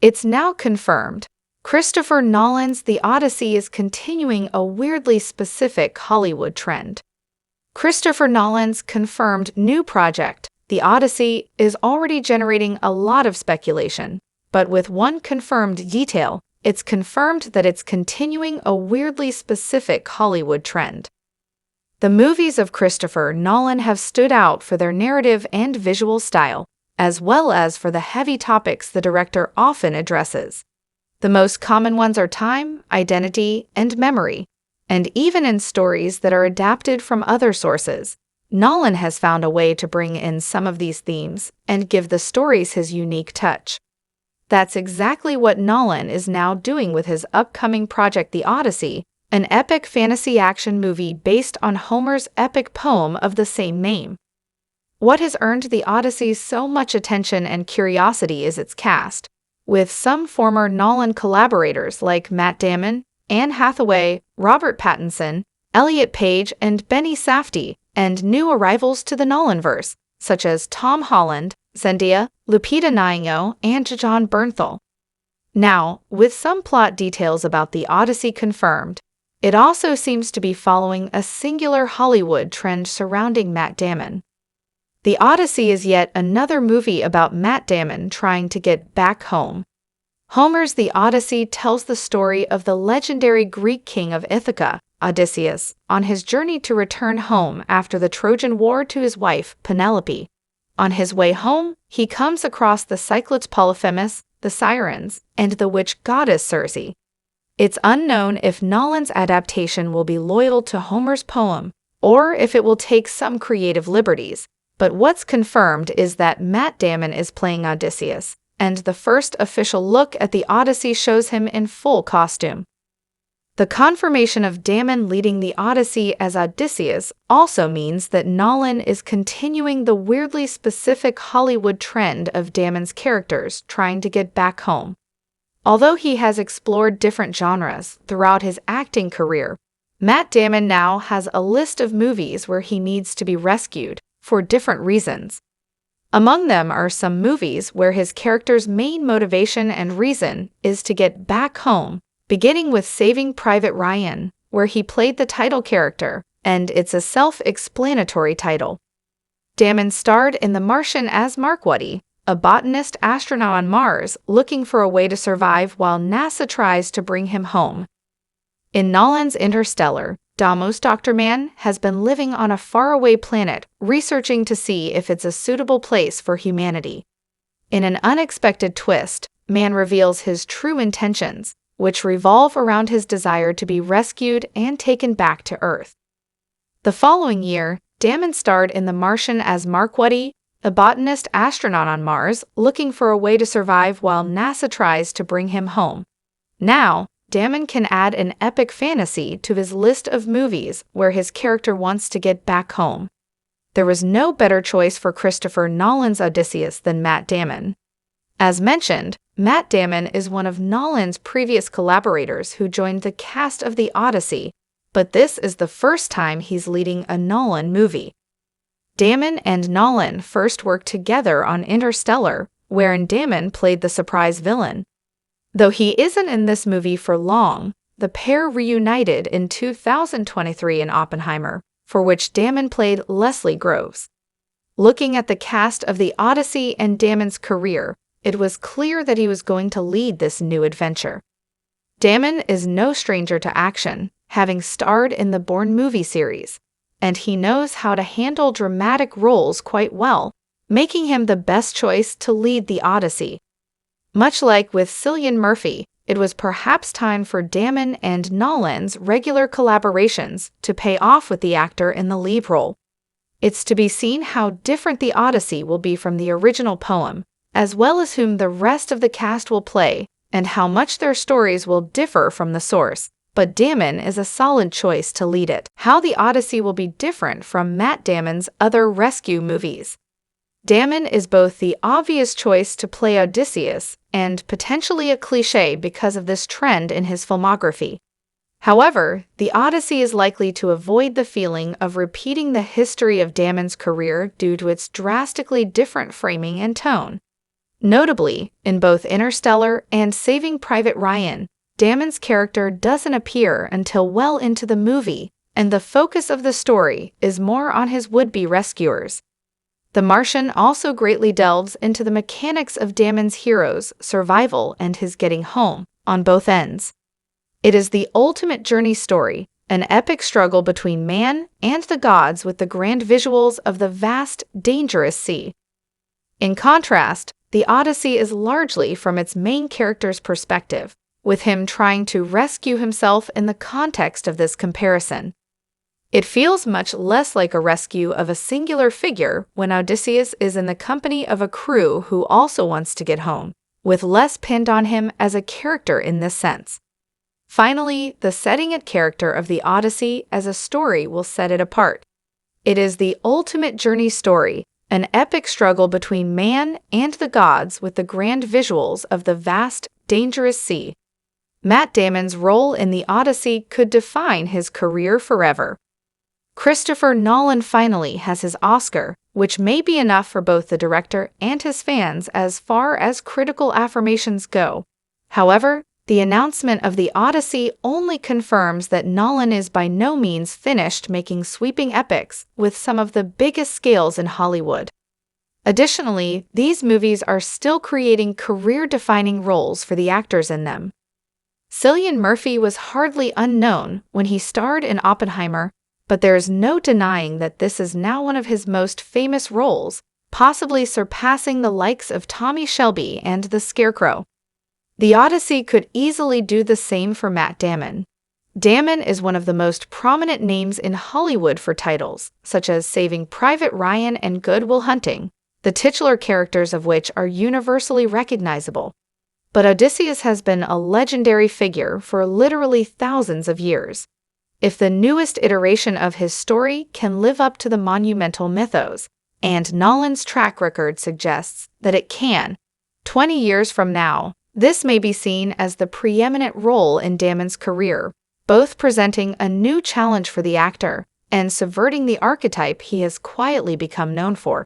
It's now confirmed. Christopher Nolan's The Odyssey is continuing a weirdly specific Hollywood trend. Christopher Nolan's confirmed new project, The Odyssey, is already generating a lot of speculation, but with one confirmed detail, it's confirmed that it's continuing a weirdly specific Hollywood trend. The movies of Christopher Nolan have stood out for their narrative and visual style, as well as for the heavy topics the director often addresses. The most common ones are time, identity, and memory, and even in stories that are adapted from other sources, Nolan has found a way to bring in some of these themes and give the stories his unique touch. That's exactly what Nolan is now doing with his upcoming project The Odyssey, an epic fantasy action movie based on Homer's epic poem of the same name. What has earned The Odyssey so much attention and curiosity is its cast, with some former Nolan collaborators like Matt Damon, Anne Hathaway, Robert Pattinson, Elliot Page, and Benny Safdie, and new arrivals to the Nolanverse, such as Tom Holland, Zendaya, Lupita Nyong'o, and Jon Bernthal. Now, with some plot details about The Odyssey confirmed, it also seems to be following a singular Hollywood trend surrounding Matt Damon. The Odyssey is yet another movie about Matt Damon trying to get back home. Homer's The Odyssey tells the story of the legendary Greek king of Ithaca, Odysseus, on his journey to return home after the Trojan War to his wife, Penelope. On his way home, he comes across the Cyclops Polyphemus, the Sirens, and the witch goddess Circe. It's unknown if Nolan's adaptation will be loyal to Homer's poem, or if it will take some creative liberties, but what's confirmed is that Matt Damon is playing Odysseus, and the first official look at The Odyssey shows him in full costume. The confirmation of Damon leading The Odyssey as Odysseus also means that Nolan is continuing the weirdly specific Hollywood trend of Damon's characters trying to get back home. Although he has explored different genres throughout his acting career, Matt Damon now has a list of movies where he needs to be rescued for different reasons. Among them are some movies where his character's main motivation and reason is to get back home, beginning with Saving Private Ryan, where he played the title character, and it's a self-explanatory title. Damon starred in The Martian as Mark Waddy, a botanist astronaut on Mars looking for a way to survive while NASA tries to bring him home. In Nolan's Interstellar, Dr. Mann has been living on a faraway planet, researching to see if it's a suitable place for humanity. In an unexpected twist, Mann reveals his true intentions, which revolve around his desire to be rescued and taken back to Earth. The following year, Damon starred in The Martian as Mark Waddy, a botanist astronaut on Mars looking for a way to survive while NASA tries to bring him home. Now, Damon can add an epic fantasy to his list of movies where his character wants to get back home. There was no better choice for Christopher Nolan's Odysseus than Matt Damon. As mentioned, Matt Damon is one of Nolan's previous collaborators who joined the cast of The Odyssey, but this is the first time he's leading a Nolan movie. Damon and Nolan first worked together on Interstellar, wherein Damon played the surprise villain. Though he isn't in this movie for long, the pair reunited in 2023 in Oppenheimer, for which Damon played Leslie Groves. Looking at the cast of The Odyssey and Damon's career, it was clear that he was going to lead this new adventure. Damon is no stranger to action, having starred in the Bourne movie series, and he knows how to handle dramatic roles quite well, making him the best choice to lead The Odyssey. Much like with Cillian Murphy, it was perhaps time for Damon and Nolan's regular collaborations to pay off with the actor in the lead role. It's to be seen how different The Odyssey will be from the original poem, as well as whom the rest of the cast will play, and how much their stories will differ from the source. But Damon is a solid choice to lead it. How The Odyssey will be different from Matt Damon's other rescue movies. Damon is both the obvious choice to play Odysseus and potentially a cliché because of this trend in his filmography. However, The Odyssey is likely to avoid the feeling of repeating the history of Damon's career due to its drastically different framing and tone. Notably, in both Interstellar and Saving Private Ryan, Damon's character doesn't appear until well into the movie, and the focus of the story is more on his would-be rescuers. The Martian also greatly delves into the mechanics of Damon's hero's survival and his getting home, on both ends. It is the ultimate journey story, an epic struggle between man and the gods with the grand visuals of the vast, dangerous sea. In contrast, the Odyssey is largely from its main character's perspective, with him trying to rescue himself in the context of this comparison. It feels much less like a rescue of a singular figure when Odysseus is in the company of a crew who also wants to get home, with less pinned on him as a character in this sense. Finally, the setting and character of the Odyssey as a story will set it apart. It is the ultimate journey story, an epic struggle between man and the gods with the grand visuals of the vast, dangerous sea. Matt Damon's role in the Odyssey could define his career forever. Christopher Nolan finally has his Oscar, which may be enough for both the director and his fans as far as critical affirmations go. However, the announcement of the Odyssey only confirms that Nolan is by no means finished making sweeping epics with some of the biggest scales in Hollywood. Additionally, these movies are still creating career-defining roles for the actors in them. Cillian Murphy was hardly unknown when he starred in Oppenheimer, but there is no denying that this is now one of his most famous roles, possibly surpassing the likes of Tommy Shelby and the Scarecrow. The Odyssey could easily do the same for Matt Damon. Damon is one of the most prominent names in Hollywood for titles, such as Saving Private Ryan and Good Will Hunting, the titular characters of which are universally recognizable. But Odysseus has been a legendary figure for literally thousands of years. If the newest iteration of his story can live up to the monumental mythos, and Nolan's track record suggests that it can, 20 years from now, this may be seen as the preeminent role in Damon's career, both presenting a new challenge for the actor and subverting the archetype he has quietly become known for.